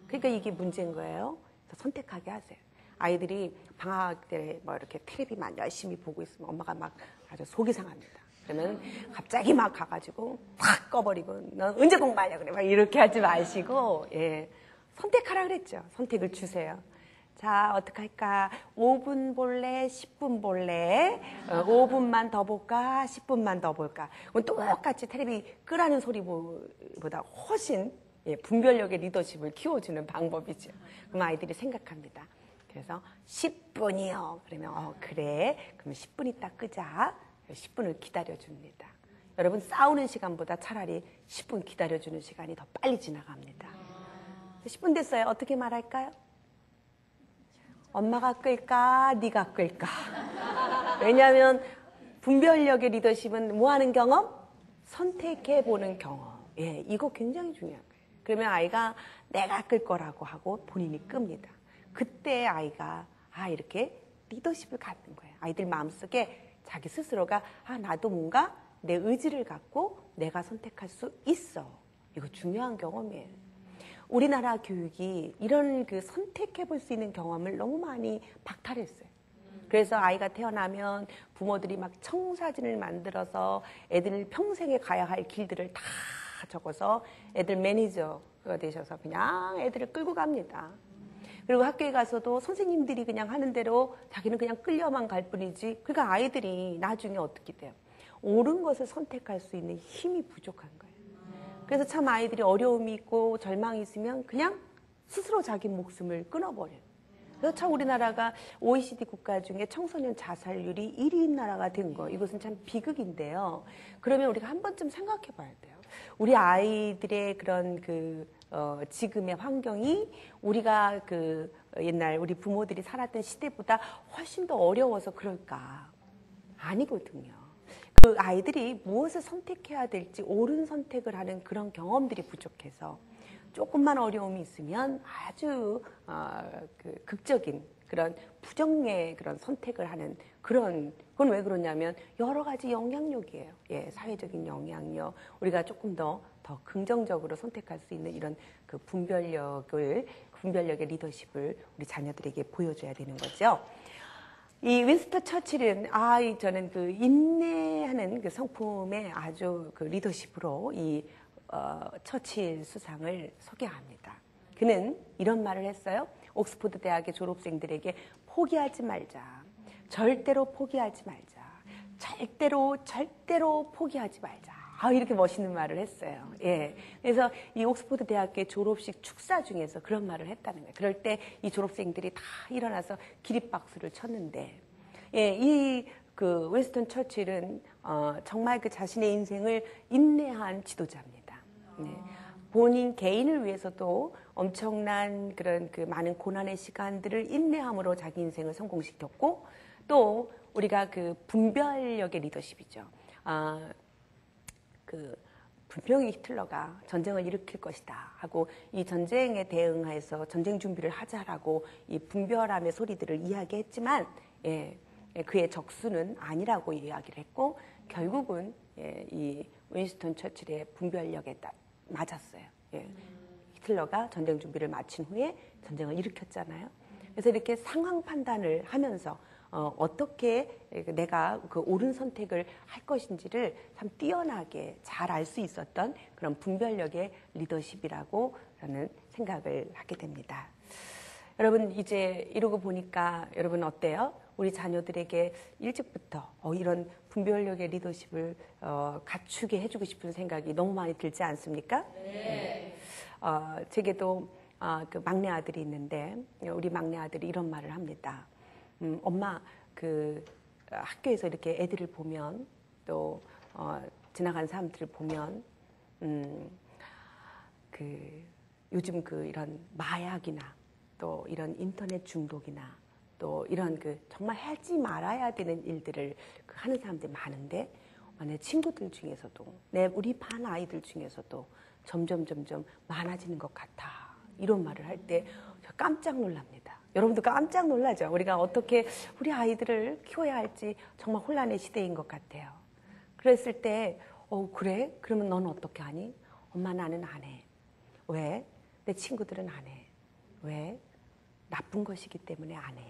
그러니까 이게 문제인 거예요. 그래서 선택하게 하세요. 아이들이 방학 때 뭐 이렇게 텔레비만 열심히 보고 있으면 엄마가 막 아주 속이 상합니다. 그러면 갑자기 막 가가지고 확 꺼버리고 너 언제 공부하려고 그래? 막 이렇게 하지 마시고 선택하라 그랬죠. 선택을 주세요. 자, 어떡할까? 5분 볼래? 10분 볼래? 5분만 더 볼까? 10분만 더 볼까? 똑같이 텔레비 끄라는 소리보다 훨씬 분별력의 리더십을 키워주는 방법이죠. 그럼 아이들이 생각합니다. 그래서 10분이요. 그러면 그래. 그러면 10분 있다 끄자. 10분을 기다려줍니다. 여러분 싸우는 시간보다 차라리 10분 기다려주는 시간이 더 빨리 지나갑니다. 10분 됐어요. 어떻게 말할까요? 엄마가 끌까? 네가 끌까? 왜냐하면 분별력의 리더십은 뭐 하는 경험? 선택해보는 경험. 이거 굉장히 중요한 거예요. 그러면 아이가 내가 끌 거라고 하고 본인이 끕니다. 그때 아이가 이렇게 리더십을 갖는 거예요. 아이들 마음속에 자기 스스로가 나도 뭔가 내 의지를 갖고 내가 선택할 수 있어. 이거 중요한 경험이에요. 우리나라 교육이 이런 그 선택해 볼 수 있는 경험을 너무 많이 박탈했어요. 그래서 아이가 태어나면 부모들이 막 청사진을 만들어서 애들 평생에 가야 할 길들을 다 적어서 애들 매니저가 되셔서 그냥 애들을 끌고 갑니다. 그리고 학교에 가서도 선생님들이 그냥 하는 대로 자기는 그냥 끌려만 갈 뿐이지. 그러니까 아이들이 나중에 어떻게 돼요? 옳은 것을 선택할 수 있는 힘이 부족한 거예요. 그래서 참 아이들이 어려움이 있고 절망이 있으면 그냥 스스로 자기 목숨을 끊어버려요. 그래서 참 우리나라가 OECD 국가 중에 청소년 자살률이 1위인 나라가 된 거, 이것은 참 비극인데요. 그러면 우리가 한 번쯤 생각해 봐야 돼요. 우리 아이들의 그런 지금의 환경이 우리가 옛날 우리 부모들이 살았던 시대보다 훨씬 더 어려워서 그럴까? 아니거든요. 그 아이들이 무엇을 선택해야 될지 옳은 선택을 하는 그런 경험들이 부족해서 조금만 어려움이 있으면 아주 극적인 그런 부정의 그런 선택을 하는 그건 왜 그러냐면 여러 가지 영향력이에요. 사회적인 영향력, 우리가 조금 더 긍정적으로 선택할 수 있는 이런 그 분별력의 리더십을 우리 자녀들에게 보여줘야 되는 거죠. 이 윈스턴 처칠은 저는 그 인내하는 그 성품의 아주 그 리더십으로 이 처칠 수상을 소개합니다. 그는 이런 말을 했어요. 옥스퍼드 대학의 졸업생들에게 포기하지 말자. 절대로 포기하지 말자. 절대로 포기하지 말자. 이렇게 멋있는 말을 했어요. 그래서 이 옥스퍼드 대학의 졸업식 축사 중에서 그런 말을 했다는 거예요. 그럴 때 이 졸업생들이 다 일어나서 기립박수를 쳤는데, 이 윈스턴 처칠은 정말 그 자신의 인생을 인내한 지도자입니다. 본인 개인을 위해서도 엄청난 그런 그 많은 고난의 시간들을 인내함으로 자기 인생을 성공시켰고, 또 우리가 그 분별력의 리더십이죠. 분명히 히틀러가 전쟁을 일으킬 것이다 하고 이 전쟁에 대응해서 전쟁 준비를 하자라고 이 분별함의 소리들을 이야기했지만 그의 적수는 아니라고 이야기를 했고 결국은 이 윈스턴 처칠의 분별력에 맞았어요. 히틀러가 전쟁 준비를 마친 후에 전쟁을 일으켰잖아요. 그래서 이렇게 상황 판단을 하면서 어떻게 내가 그 옳은 선택을 할 것인지를 참 뛰어나게 잘 알 수 있었던 그런 분별력의 리더십이라고 저는 생각을 하게 됩니다. 여러분 이제 이러고 보니까 여러분 어때요? 우리 자녀들에게 일찍부터 이런 분별력의 리더십을 갖추게 해주고 싶은 생각이 너무 많이 들지 않습니까? 네. 제게도 그 막내 아들이 있는데 우리 막내 아들이 이런 말을 합니다. 엄마, 그 학교에서 이렇게 애들을 보면 또 지나가는 사람들을 보면 그 요즘 그 이런 마약이나 또 이런 인터넷 중독이나 또 이런 그 정말 하지 말아야 되는 일들을 하는 사람들이 많은데 내 친구들 중에서도 우리 반 아이들 중에서도 점점 많아지는 것 같아. 이런 말을 할 때 깜짝 놀랍니다. 여러분도 깜짝 놀라죠? 우리가 어떻게 우리 아이들을 키워야 할지 정말 혼란의 시대인 것 같아요. 그랬을 때 그래? 그러면 너는 어떻게 하니? 엄마, 나는 안 해. 왜? 내 친구들은 안 해. 왜? 나쁜 것이기 때문에 안 해.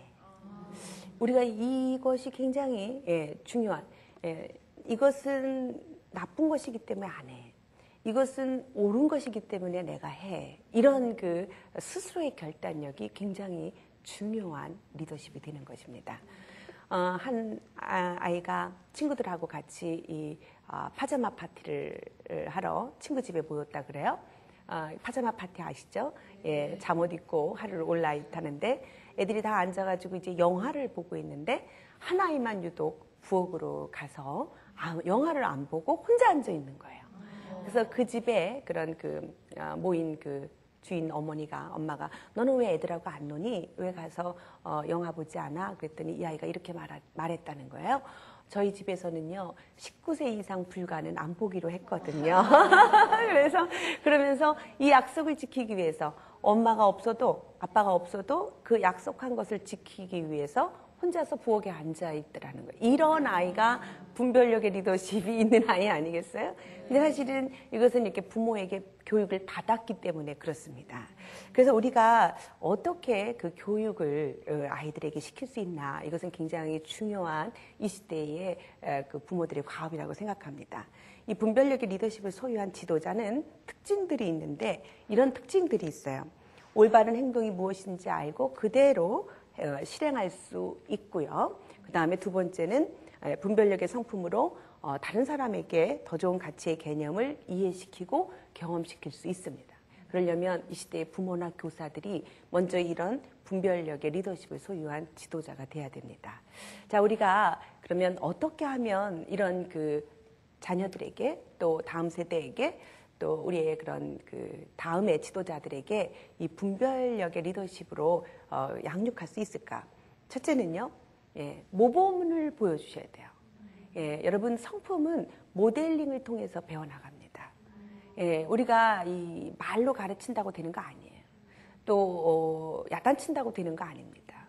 우리가 이것이 굉장히 중요한, 이것은 나쁜 것이기 때문에 안 해. 이것은 옳은 것이기 때문에 내가 해. 이런 그 스스로의 결단력이 굉장히 중요한 리더십이 되는 것입니다. 한 아이가 친구들하고 같이 이 파자마 파티를 하러 친구 집에 모였다 그래요. 파자마 파티 아시죠? 예, 잠옷 입고 하루를 온라인 타는데 애들이 다 앉아가지고 이제 영화를 보고 있는데 한 아이만 유독 부엌으로 가서 영화를 안 보고 혼자 앉아 있는 거예요. 그래서 그 집에 그런 모인 그 주인 엄마가 너는 왜 애들하고 안 노니? 왜 가서 영화 보지 않아? 그랬더니 이 아이가 이렇게 말했다는 거예요. 저희 집에서는요 19세 이상 불가는 안 보기로 했거든요. 그러면서 이 약속을 지키기 위해서 엄마가 없어도 아빠가 없어도 그 약속한 것을 지키기 위해서 혼자서 부엌에 앉아 있더라는 거예요. 이런 아이가 분별력의 리더십이 있는 아이 아니겠어요? 근데 사실은 이것은 이렇게 부모에게 교육을 받았기 때문에 그렇습니다. 그래서 우리가 어떻게 그 교육을 아이들에게 시킬 수 있나, 이것은 굉장히 중요한 이 시대의 그 부모들의 과업이라고 생각합니다. 이 분별력의 리더십을 소유한 지도자는 특징들이 있는데 이런 특징들이 있어요. 올바른 행동이 무엇인지 알고 그대로 실행할 수 있고요. 그 다음에 두 번째는 분별력의 성품으로 다른 사람에게 더 좋은 가치의 개념을 이해시키고 경험시킬 수 있습니다. 그러려면 이 시대의 부모나 교사들이 먼저 이런 분별력의 리더십을 소유한 지도자가 돼야 됩니다. 자, 우리가 그러면 어떻게 하면 이런 그 자녀들에게 또 다음 세대에게 또 우리의 그런 그 다음의 지도자들에게 이 분별력의 리더십으로 양육할 수 있을까? 첫째는요, 모범을 보여주셔야 돼요. 여러분, 성품은 모델링을 통해서 배워나갑니다. 우리가 이 말로 가르친다고 되는 거 아니에요. 또 야단친다고 되는 거 아닙니다.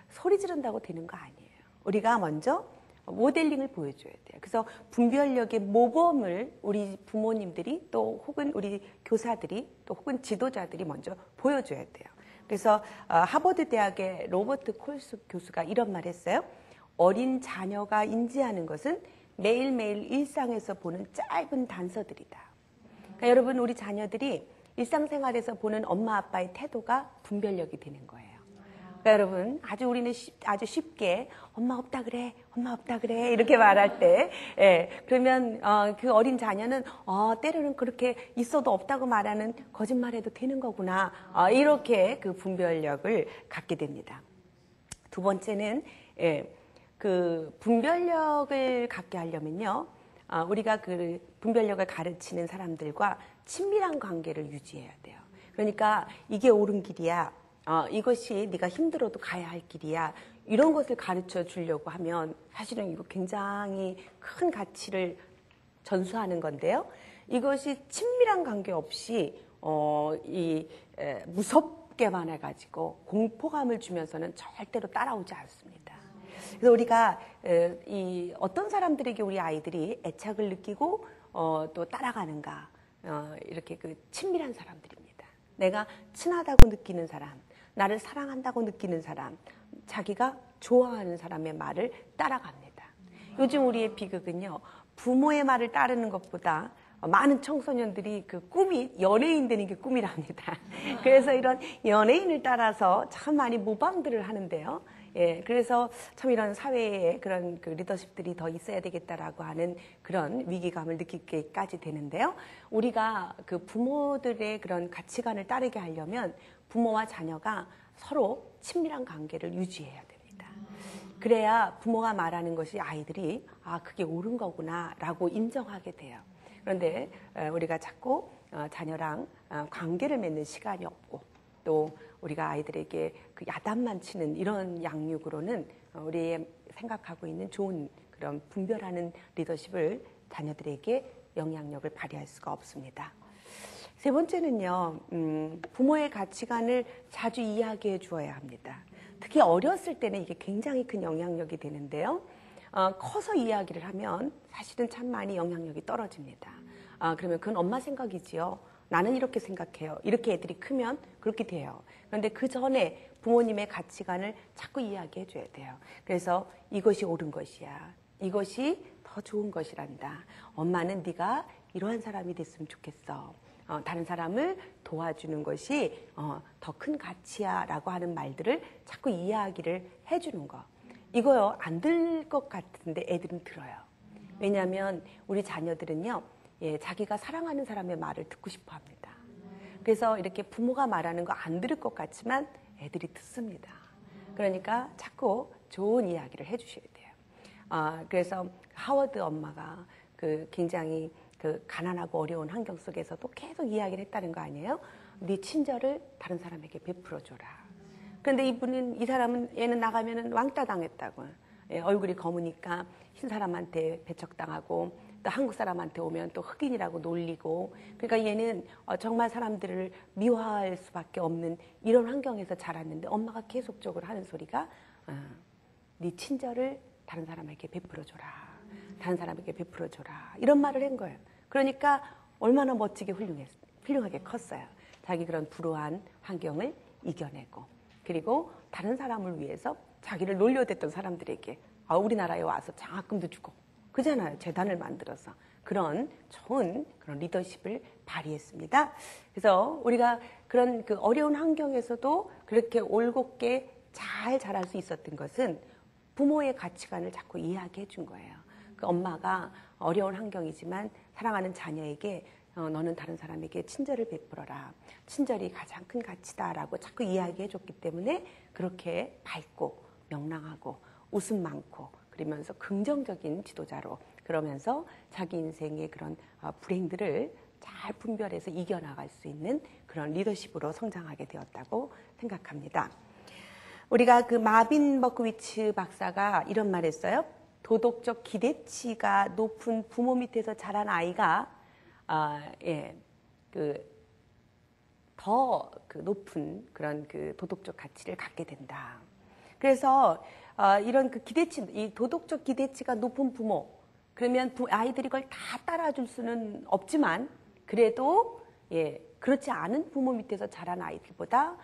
소리 지른다고 되는 거 아니에요. 우리가 먼저 모델링을 보여줘야 돼요. 그래서 분별력의 모범을 우리 부모님들이 또 혹은 우리 교사들이 또 혹은 지도자들이 먼저 보여줘야 돼요. 그래서 하버드 대학의 로버트 콜스 교수가 이런 말 했어요. 어린 자녀가 인지하는 것은 매일매일 일상에서 보는 짧은 단서들이다. 그러니까 여러분, 우리 자녀들이 일상생활에서 보는 엄마 아빠의 태도가 분별력이 되는 거예요. 그러니까 여러분, 우리는 아주 쉽게 엄마 없다 그래, 엄마 없다 그래 이렇게 말할 때, 그러면 그 어린 자녀는 때로는 그렇게 있어도 없다고 말하는 거짓말해도 되는 거구나, 이렇게 그 분별력을 갖게 됩니다. 두 번째는 그 분별력을 갖게 하려면요, 우리가 그 분별력을 가르치는 사람들과 친밀한 관계를 유지해야 돼요. 그러니까 이게 옳은 길이야. 이것이 네가 힘들어도 가야 할 길이야. 이런 것을 가르쳐 주려고 하면 사실은 이거 굉장히 큰 가치를 전수하는 건데요. 이것이 친밀한 관계 없이 무섭게만 해가지고 공포감을 주면서는 절대로 따라오지 않습니다. 그래서 우리가 어떤 사람들에게 우리 아이들이 애착을 느끼고 또 따라가는가, 이렇게 그 친밀한 사람들입니다. 내가 친하다고 느끼는 사람, 나를 사랑한다고 느끼는 사람, 자기가 좋아하는 사람의 말을 따라갑니다. 요즘 우리의 비극은요, 부모의 말을 따르는 것보다 많은 청소년들이 그 꿈이 연예인 되는 게 꿈이랍니다. 그래서 이런 연예인을 따라서 참 많이 모방들을 하는데요. 예, 그래서 참 이런 사회에 그런 그 리더십들이 더 있어야 되겠다라고 하는 그런 위기감을 느끼게까지 되는데요. 우리가 그 부모들의 그런 가치관을 따르게 하려면 부모와 자녀가 서로 친밀한 관계를 유지해야 됩니다. 그래야 부모가 말하는 것이 아이들이 그게 옳은 거구나 라고 인정하게 돼요. 그런데 우리가 자꾸 자녀랑 관계를 맺는 시간이 없고 또 우리가 아이들에게 그 야단만 치는 이런 양육으로는 우리 생각하고 있는 좋은 그런 분별하는 리더십을 자녀들에게 영향력을 발휘할 수가 없습니다. 세 번째는요, 부모의 가치관을 자주 이야기해 주어야 합니다. 특히 어렸을 때는 이게 굉장히 큰 영향력이 되는데요. 커서 이야기를 하면 사실은 참 많이 영향력이 떨어집니다. 그러면 그건 엄마 생각이지요. 나는 이렇게 생각해요. 이렇게 애들이 크면 그렇게 돼요. 그런데 그 전에 부모님의 가치관을 자꾸 이야기해 줘야 돼요. 그래서 이것이 옳은 것이야. 이것이 더 좋은 것이란다. 엄마는 네가 이러한 사람이 됐으면 좋겠어. 다른 사람을 도와주는 것이 더 큰 가치야 라고 하는 말들을 자꾸 이야기를 해주는 거. 이거요, 안 들 것 같은데 애들은 들어요. 왜냐하면 우리 자녀들은요, 자기가 사랑하는 사람의 말을 듣고 싶어 합니다. 그래서 이렇게 부모가 말하는 거 안 들을 것 같지만 애들이 듣습니다. 그러니까 자꾸 좋은 이야기를 해주셔야 돼요. 그래서 하워드 엄마가 그 굉장히 그 가난하고 어려운 환경 속에서도 계속 이야기를 했다는 거 아니에요? 네 친절을 다른 사람에게 베풀어줘라. 그런데 이 사람은 얘는 나가면은 왕따 당했다고. 얼굴이 검으니까 흰 사람한테 배척당하고 또 한국 사람한테 오면 또 흑인이라고 놀리고, 그러니까 얘는 정말 사람들을 미워할 수밖에 없는 이런 환경에서 자랐는데 엄마가 계속적으로 하는 소리가 네 친절을 다른 사람에게 베풀어줘라. 다른 사람에게 베풀어줘라. 이런 말을 한 거예요. 그러니까 얼마나 멋지게 훌륭하게 컸어요. 자기 그런 불우한 환경을 이겨내고, 그리고 다른 사람을 위해서 자기를 놀려댔던 사람들에게 우리나라에 와서 장학금도 주고 그잖아요. 재단을 만들어서 그런 좋은 그런 리더십을 발휘했습니다. 그래서 우리가 그런 그 어려운 환경에서도 그렇게 올곧게 잘 자랄 수 있었던 것은 부모의 가치관을 자꾸 이야기해 준 거예요. 그 엄마가 어려운 환경이지만 사랑하는 자녀에게 너는 다른 사람에게 친절을 베풀어라. 친절이 가장 큰 가치다라고 자꾸 이야기해 줬기 때문에 그렇게 밝고 명랑하고 웃음 많고 그러면서 긍정적인 지도자로, 그러면서 자기 인생의 그런 불행들을 잘 분별해서 이겨나갈 수 있는 그런 리더십으로 성장하게 되었다고 생각합니다. 우리가 그 마빈 버크위츠 박사가 이런 말 했어요. 도덕적 기대치가 높은 부모 밑에서 자란 아이가 더 높은 그런 그 도덕적 가치를 갖게 된다. 그래서 이런 그 기대치, 이 도덕적 기대치가 높은 부모, 그러면 아이들이 그걸 다 따라줄 수는 없지만 그래도 그렇지 않은 부모 밑에서 자란 아이들보다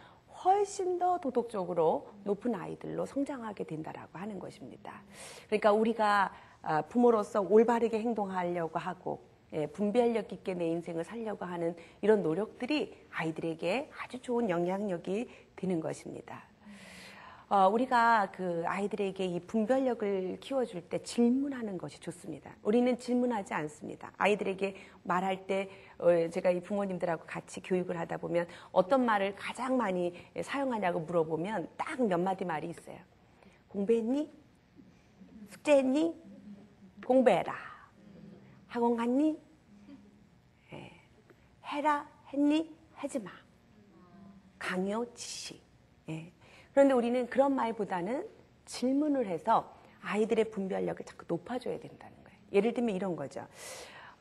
훨씬 더 도덕적으로 높은 아이들로 성장하게 된다라고 하는 것입니다. 그러니까 우리가 부모로서 올바르게 행동하려고 하고 분별력 있게 내 인생을 살려고 하는 이런 노력들이 아이들에게 아주 좋은 영향력이 되는 것입니다. 우리가 그 아이들에게 이 분별력을 키워줄 때 질문하는 것이 좋습니다. 우리는 질문하지 않습니다. 아이들에게 말할 때 제가 이 부모님들하고 같이 교육을 하다 보면 어떤 말을 가장 많이 사용하냐고 물어보면 딱 몇 마디 말이 있어요. 공부했니? 숙제했니? 공부해라. 학원 갔니? 해라. 했니? 하지 마. 강요, 지시. 그런데 우리는 그런 말보다는 질문을 해서 아이들의 분별력을 자꾸 높아줘야 된다는 거예요. 예를 들면 이런 거죠.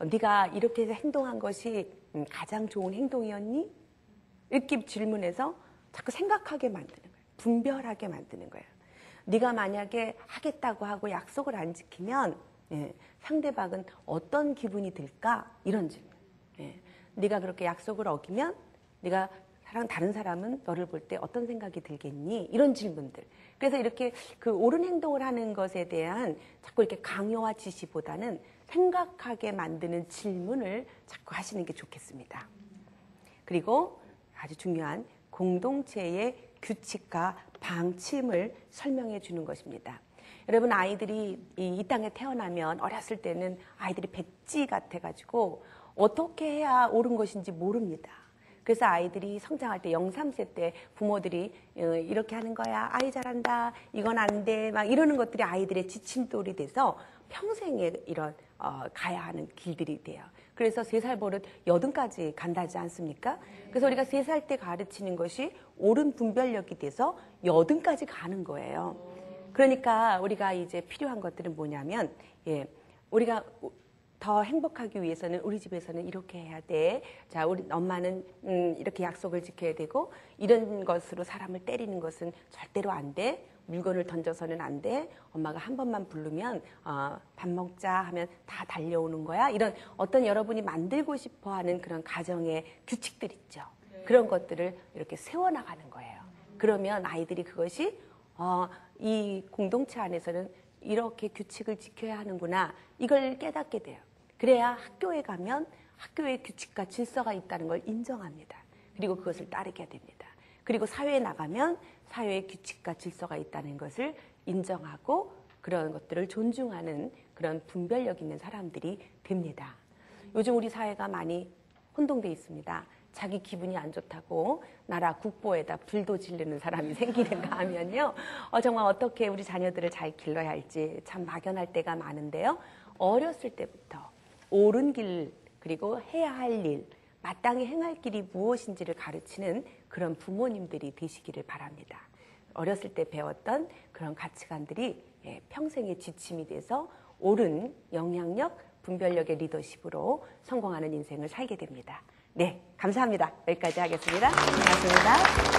네가 이렇게 해서 행동한 것이 가장 좋은 행동이었니? 이렇게 질문해서 자꾸 생각하게 만드는 거예요. 분별하게 만드는 거예요. 네가 만약에 하겠다고 하고 약속을 안 지키면 상대방은 어떤 기분이 들까? 이런 질문. 네가 그렇게 약속을 어기면 네가 다른 사람은 너를 볼 때 어떤 생각이 들겠니? 이런 질문들. 그래서 이렇게 그 옳은 행동을 하는 것에 대한 자꾸 이렇게 강요와 지시보다는 생각하게 만드는 질문을 자꾸 하시는 게 좋겠습니다. 그리고 아주 중요한 공동체의 규칙과 방침을 설명해 주는 것입니다. 여러분, 아이들이 이 땅에 태어나면 어렸을 때는 아이들이 백지 같아가지고 어떻게 해야 옳은 것인지 모릅니다. 그래서 아이들이 성장할 때 0, 3세 때 부모들이 이렇게 하는 거야, 아이 잘한다, 이건 안 돼, 막 이러는 것들이 아이들의 지침돌이 돼서 평생에 이런 가야 하는 길들이 돼요. 그래서 3살 버릇 80까지 간다지 않습니까? 그래서 우리가 3살 때 가르치는 것이 옳은 분별력이 돼서 80까지 가는 거예요. 그러니까 우리가 이제 필요한 것들은 뭐냐면, 우리가 더 행복하기 위해서는 우리 집에서는 이렇게 해야 돼. 자, 우리 엄마는 이렇게 약속을 지켜야 되고, 이런 것으로 사람을 때리는 것은 절대로 안 돼. 물건을 던져서는 안 돼. 엄마가 한 번만 부르면 밥 먹자 하면 다 달려오는 거야. 이런 어떤 여러분이 만들고 싶어하는 그런 가정의 규칙들 있죠. 그런 것들을 이렇게 세워나가는 거예요. 그러면 아이들이 그것이 이 공동체 안에서는 이렇게 규칙을 지켜야 하는구나, 이걸 깨닫게 돼요. 그래야 학교에 가면 학교에 규칙과 질서가 있다는 걸 인정합니다. 그리고 그것을 따르게 됩니다. 그리고 사회에 나가면 사회에 규칙과 질서가 있다는 것을 인정하고 그런 것들을 존중하는 그런 분별력 있는 사람들이 됩니다. 요즘 우리 사회가 많이 혼동돼 있습니다. 자기 기분이 안 좋다고 나라 국보에다 불도 지르는 사람이 생기는가 하면요, 정말 어떻게 우리 자녀들을 잘 길러야 할지 참 막연할 때가 많은데요. 어렸을 때부터 옳은 길, 그리고 해야 할 일, 마땅히 행할 길이 무엇인지를 가르치는 그런 부모님들이 되시기를 바랍니다. 어렸을 때 배웠던 그런 가치관들이 평생의 지침이 돼서 옳은 영향력, 분별력의 리더십으로 성공하는 인생을 살게 됩니다. 네, 감사합니다. 여기까지 하겠습니다. 고맙습니다.